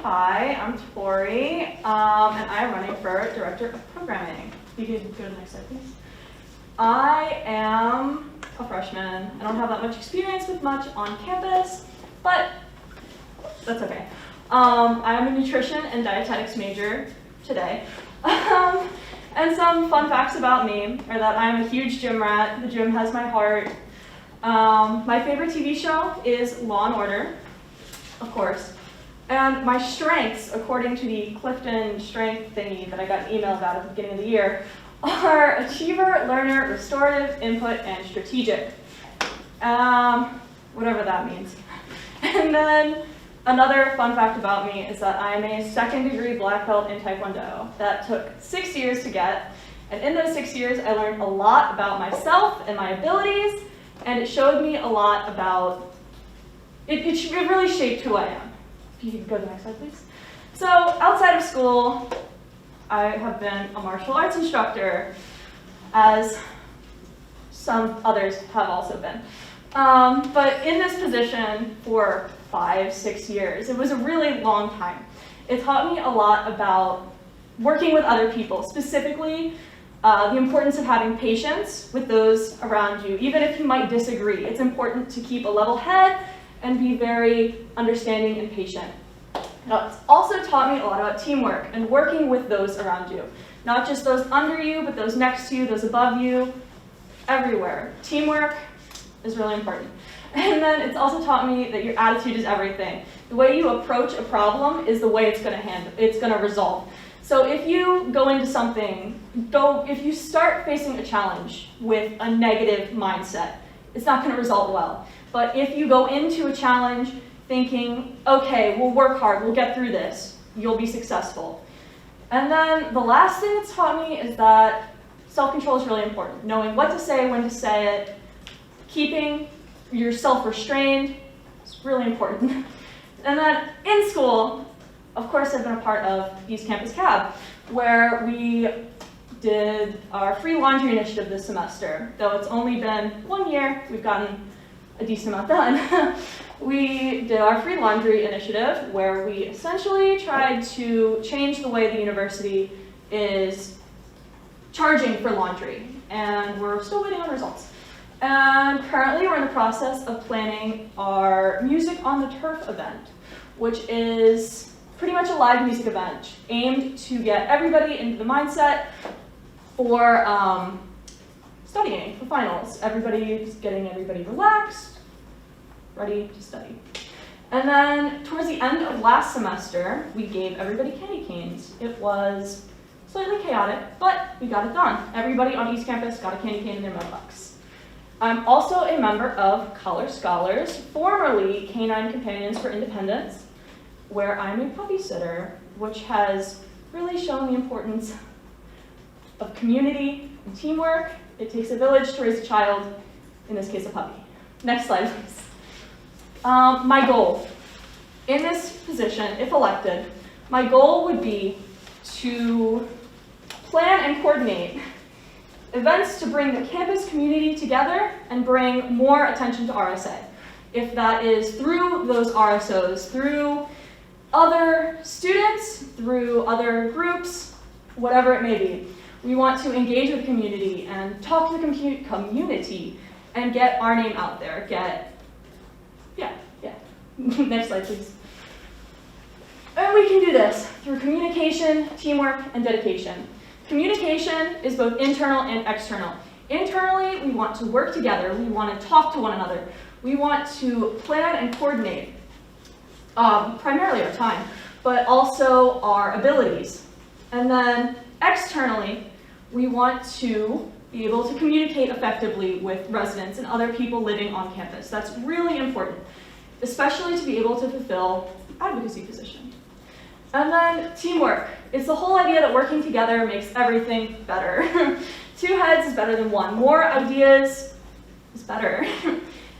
Hi, I'm Tori, and I'm running for Director of Programming. You can go to the next slide, please. I am a freshman. I don't have that much experience with much on campus, but that's okay. I am a nutrition and dietetics major today. And some fun facts about me are that I'm a huge gym rat. The gym has my heart. My favorite TV show is Law and Order, of course. And my strengths, according to the Clifton strength thingy that I got an email about at the beginning of the year, are achiever, learner, restorative, input, and strategic. Whatever that means. And then another fun fact about me is that I'm a second-degree black belt in Taekwondo. That took 6 years to get. And in those 6 years, I learned a lot about myself and my abilities, and it showed me a lot about, it really shaped who I am. If you could go to the next slide, please. So outside of school, I have been a martial arts instructor, as some others have also been. But in this position for 5-6 years, it was a really long time. It taught me a lot about working with other people, specifically the importance of having patience with those around you, even if you might disagree. It's important to keep a level head and be very understanding and patient. Now, it's also taught me a lot about teamwork and working with those around you. Not just those under you, but those next to you, those above you, everywhere. Teamwork is really important. And then it's also taught me that your attitude is everything. The way you approach a problem is the way it's going to resolve. So if you go into something, if you start facing a challenge with a negative mindset, it's not going to resolve well. But if you go into a challenge thinking, okay, we'll work hard, we'll get through this, you'll be successful. And then the last thing it's taught me is that self-control is really important. Knowing what to say, when to say it, keeping yourself restrained is really important. And then in school, of course, I've been a part of East Campus CAB, where we did our free laundry initiative this semester. Though it's only been 1 year, we've gotten a decent amount done. We did our free laundry initiative, where we essentially tried to change the way the university is charging for laundry, and we're still waiting on results. And currently we're in the process of planning our Music on the Turf event, which is pretty much a live music event aimed to get everybody into the mindset for studying for finals. Everybody's getting everybody relaxed, ready to study. And then towards the end of last semester, we gave everybody candy canes. It was slightly chaotic, but we got it done. Everybody on East Campus got a candy cane in their mailbox. I'm also a member of Collar Scholars, formerly Canine Companions for Independence, where I'm a puppy sitter, which has really shown the importance of community and teamwork. It takes a village to raise a child, in this case a puppy. Next slide, please. My goal in this position, if elected, my goal would be to plan and coordinate events to bring the campus community together and bring more attention to RSA. If that is through those RSOs, through other students, through other groups, whatever it may be. We want to engage with the community and talk to the community and get our name out there. Next slide, please. And we can do this through communication, teamwork, and dedication. Communication is both internal and external. Internally, we want to work together. We want to talk to one another. We want to plan and coordinate, primarily our time, but also our abilities. And then externally, we want to be able to communicate effectively with residents and other people living on campus. That's really important, especially to be able to fulfill the advocacy position. And then teamwork. It's the whole idea that working together makes everything better. 2 heads is better than 1. More ideas is better.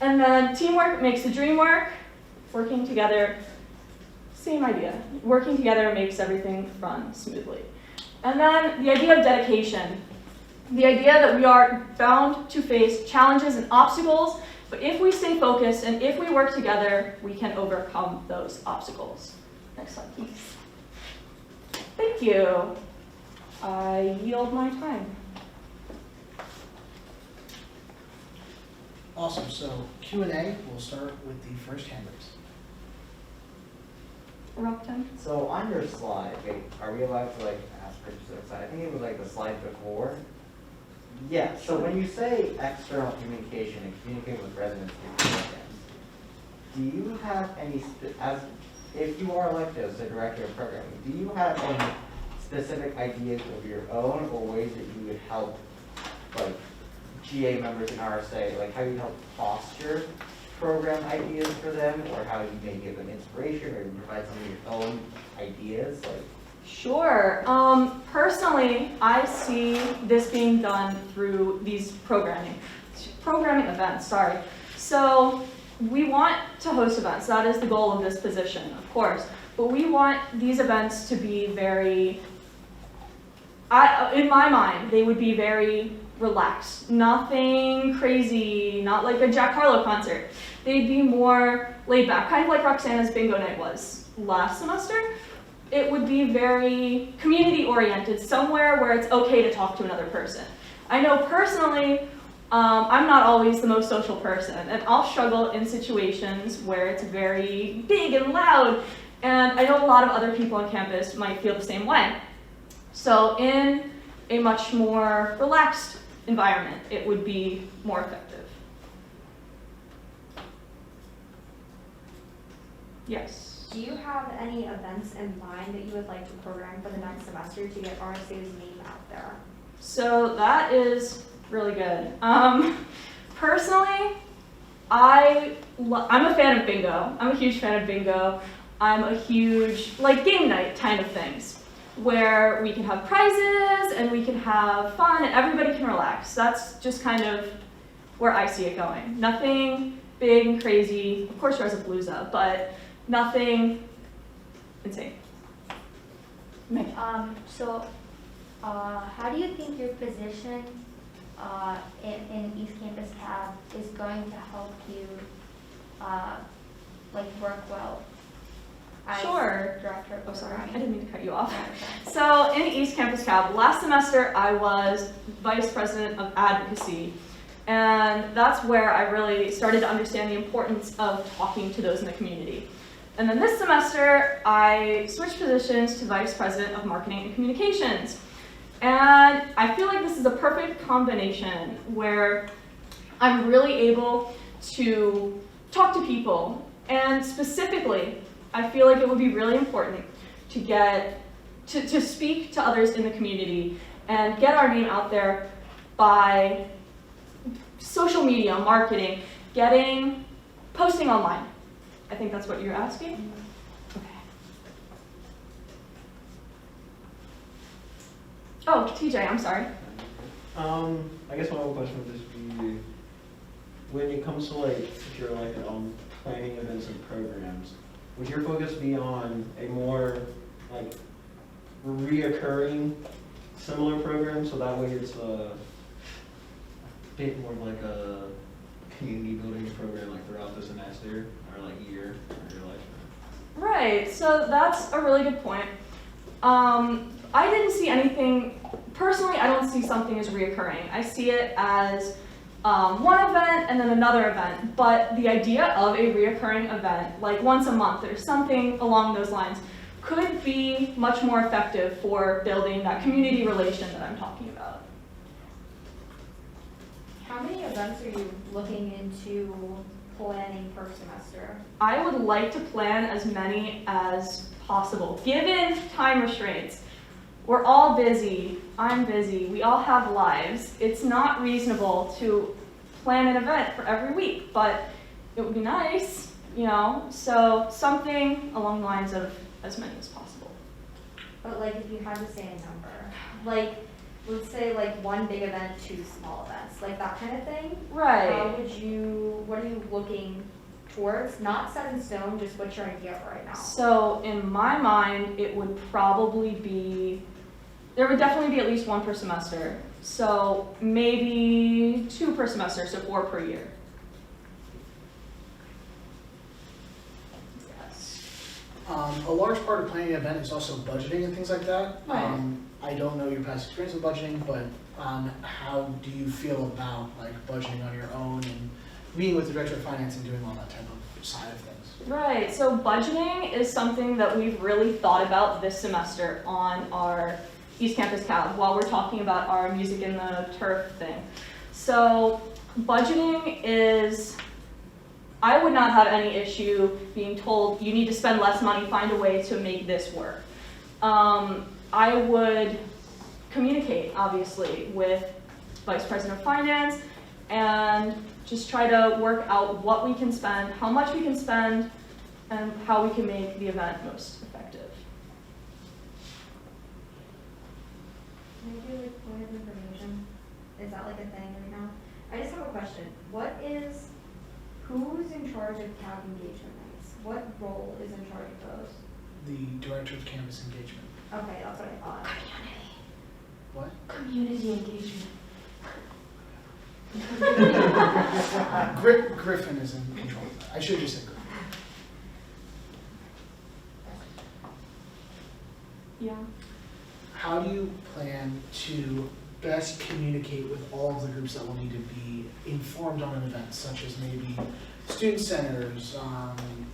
And then teamwork makes the dream work. Working together, same idea. Working together makes everything run smoothly. And then the idea of dedication. The idea that we are bound to face challenges and obstacles, but if we stay focused and if we work together, we can overcome those obstacles. Next slide, please. Thank you. I yield my time. Awesome. So Q&A, we'll start with the first hand raise. Rockton? So on your slide, wait, are we allowed to like ask for specific slide? I think it was like the slide before. Yeah, so when you say external communication and communicate with residents and programs, do you have any, if you are elected as the director of programming, do you have any specific ideas of your own or ways that you would help like GA members in RSA, like how you help foster program ideas for them, or how you may give them inspiration, or you provide some of your own ideas? Like, Sure. Personally, I see this being done through these programming events, sorry. So we want to host events. That is the goal of this position, of course. But we want these events to be very, in my mind, they would be very relaxed. Nothing crazy, not like a Jack Harlow concert. They'd be more laid back, kind of like Roxana's bingo night was last semester. It would be very community oriented, somewhere where it's okay to talk to another person. I know personally, I'm not always the most social person, and I'll struggle in situations where it's very big and loud, and I know a lot of other people on campus might feel the same way. So in a much more relaxed environment, it would be more effective. Yes? Do you have any events in mind that you would like to program for the next semester to get RSA's name out there? So that is really good. Personally, I'm a fan of bingo. I'm a huge fan of bingo. I'm a huge, like, game night kind of things, where we can have prizes and we can have fun and everybody can relax. That's just kind of where I see it going. Nothing big and crazy. Of course, there's a Palooza, but nothing insane. How do you think your position in East Campus Cab is going to help you work well as Sure. director of Oh, sorry, I programming? didn't mean to cut you off. Yeah, So in East Campus Cab, last semester I was vice president of advocacy. And that's where I really started to understand the importance of talking to those in the community. And then this semester, I switched positions to vice president of marketing and communications. And I feel like this is a perfect combination where I'm really able to talk to people. And specifically, I feel like it would be really important to get to speak to others in the community and get our name out there by social media, marketing, posting online. I think that's what you're asking? Okay. Oh, TJ, I'm sorry. I guess my one question would just be, when it comes to if you're planning events and programs, would your focus be on a more reoccurring similar program, so that way it's a bit more of a community building program throughout the semester or year or your lifetime? Right, so that's a really good point. I didn't see anything, personally I don't see something as reoccurring. I see it as one event and then another event, but the idea of a reoccurring event, once a month or something along those lines, could be much more effective for building that community relation that I'm talking about. How many events are you looking into planning per semester? I would like to plan as many as possible, given time restraints. We're all busy, I'm busy, we all have lives. It's not reasonable to plan an event for every week, but it would be nice, so something along the lines of as many as possible. But if you had to say a number, let's say one big event, two small events, that kind of thing. Right. What are you looking towards? Not set in stone, just what's your idea right now? So in my mind, it would probably be, there would definitely be at least one per semester. So maybe 2 per semester, so 4 per year. Yes. A large part of planning an event is also budgeting and things like that. Right. I don't know your past experience with budgeting, but how do you feel about like budgeting on your own and meeting with the director of finance and doing all that type of side of things? Right, so budgeting is something that we've really thought about this semester on our East Campus Cab while we're talking about our music in the turf thing. So budgeting is, I would not have any issue being told you need to spend less money, find a way to make this work. I would communicate, obviously, with Vice President of Finance and just try to work out what we can spend, how much we can spend, and how we can make the event most effective. Can I do like point of information? Is that like a thing right now? I just have a question. Who's in charge of CAB engagement nights? What role is in charge of those? The director of campus engagement. Okay, that's what I thought. What? Community engagement. Griffin is in control of that. I should have just said Griffin. Yeah. How do you plan to best communicate with all of the groups that will need to be informed on an event, such as maybe student centers,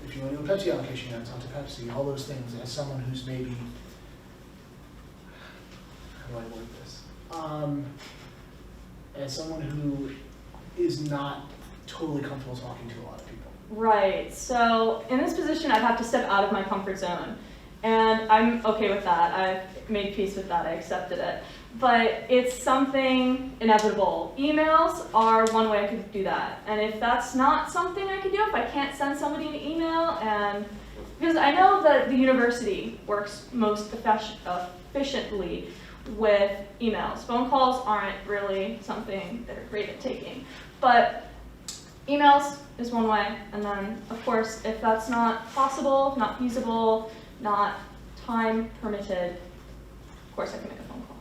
if you want to do a Pepsi allocation, it's onto Pepsi, all those things, as someone who's maybe, how do I word this? As someone who is not totally comfortable talking to a lot of people. Right, so in this position, I'd have to step out of my comfort zone. And I'm okay with that. I've made peace with that. I accepted it. But it's something inevitable. Emails are one way I could do that. And if that's not something I could do, if I can't send somebody an email, and because I know that the university works most efficiently with emails. Phone calls aren't really something that are great at taking. But emails is one way. And then, of course, if that's not possible, not feasible, not time permitted, of course I can make a phone call.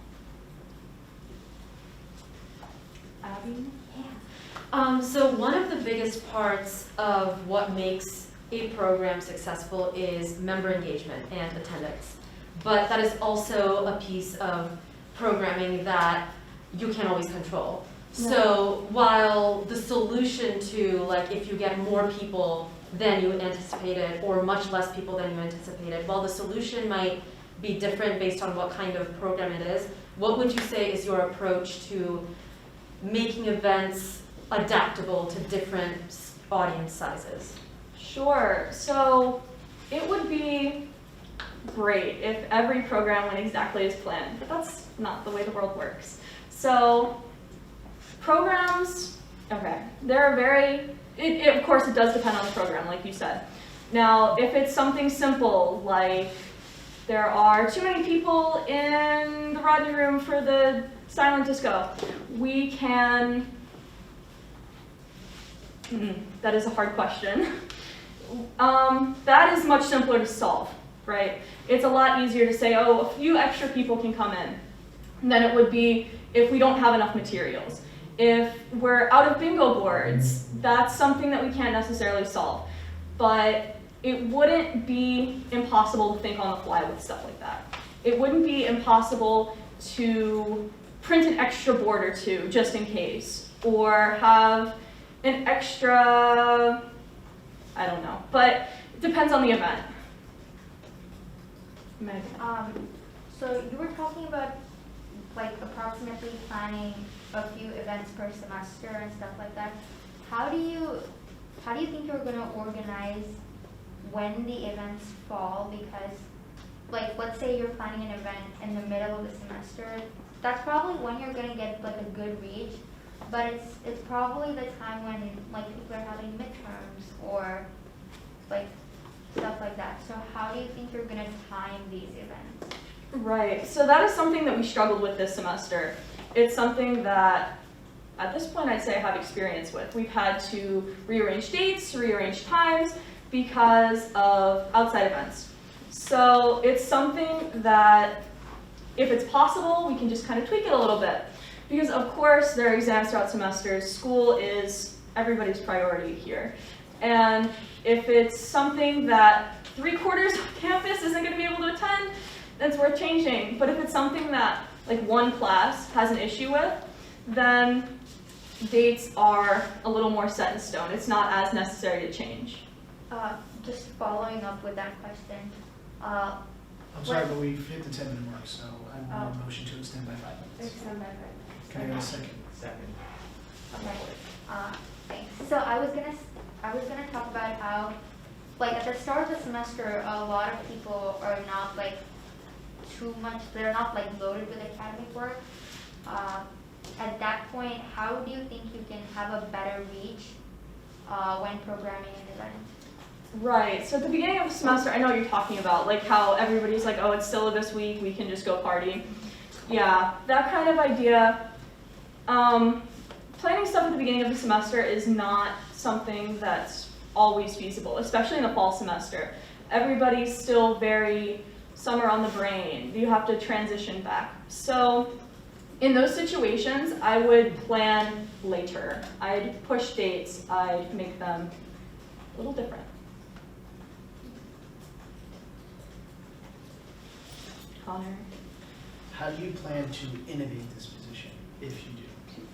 Abby? So one of the biggest parts of what makes a program successful is member engagement and attendance. But that is also a piece of programming that you can't always control. So while the solution to, like, if you get more people than you anticipated or much less people than you anticipated, while the solution might be different based on what kind of program it is, what would you say is your approach to making events adaptable to different audience sizes? Sure. So it would be great if every program went exactly as planned, but that's not the way the world works. So programs, okay, they're very, of course it does depend on the program, like you said. Now, if it's something simple, like there are too many people in the Rodney room for the silent disco, we can, that is a hard question. That is much simpler to solve, right? It's a lot easier to say, oh, a few extra people can come in than it would be if we don't have enough materials. If we're out of bingo boards, that's something that we can't necessarily solve. But it wouldn't be impossible to think on the fly with stuff like that. It wouldn't be impossible to print an extra board or two just in case, or have an extra, I don't know, but it depends on the event. Megan. So you were talking about like approximately planning a few events per semester and stuff like that. How do you think you're gonna organize when the events fall? Because like let's say you're planning an event in the middle of the semester, that's probably when you're gonna get like a good reach, but it's probably the time when like people are having midterms or like stuff like that. So how do you think you're gonna time these events? Right, so that is something that we struggled with this semester. It's something that, at this point, I'd say I have experience with. We've had to rearrange dates, rearrange times, because of outside events. So it's something that, if it's possible, we can just kind of tweak it a little bit. Because of course, there are exams throughout semesters. School is everybody's priority here. And if it's something that 3/4 of campus isn't going to be able to attend, then it's worth changing. But if it's something that like one class has an issue with, then dates are a little more set in stone. It's not as necessary to change. Just following up with that question, I'm sorry, but we've hit the 10-minute mark, so I want a motion to extend by 5 minutes. Extend by 5 minutes. Can I get a second? Second. okay, thanks. So I was gonna talk about how, like at the start of the semester, a lot of people are not like they're not like loaded with academic work. At that point, how do you think you can have a better reach when programming an event? Right, so at the beginning of the semester, I know what you're talking about, like how everybody's like, oh, it's syllabus week, we can just go party. Yeah, that kind of idea. Planning stuff at the beginning of the semester is not something that's always feasible, especially in the fall semester. Everybody's still very summer on the brain. You have to transition back. So in those situations, I would plan later. I'd push dates, I'd make them a little different. Connor? How do you plan to innovate this position, if you do?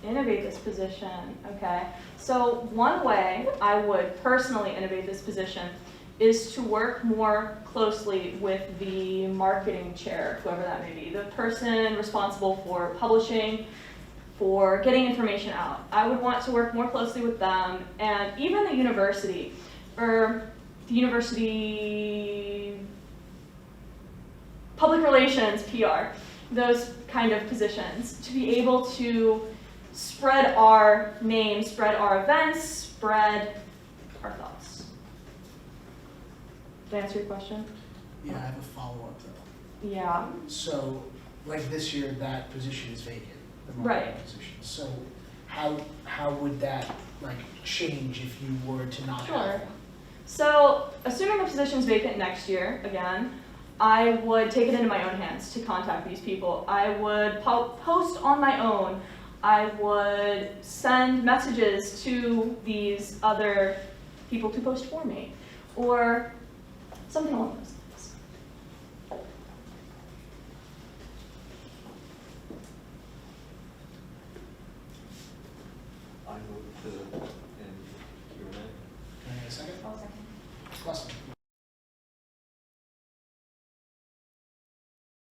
Innovate this position, okay. So one way I would personally innovate this position is to work more closely with the marketing chair, whoever that may be, the person responsible for publishing, for getting information out. I would want to work more closely with them, and even the university, or the university public relations, PR, those kind of positions, to be able to spread our name, spread our events, spread our thoughts. Did I answer your question? Yeah, I have a follow-up though. Yeah. So, like this year, that position is vacant, the Right. marketing position. So how would that like change if you were to not Sure. have one? So, assuming the position's vacant next year, again, I would take it into my own hands to contact these people. I would post on my own. I would send messages to these other people to post for me, or something along those lines. I move to end Q&A. Can I get a second? I'll second. Leslie?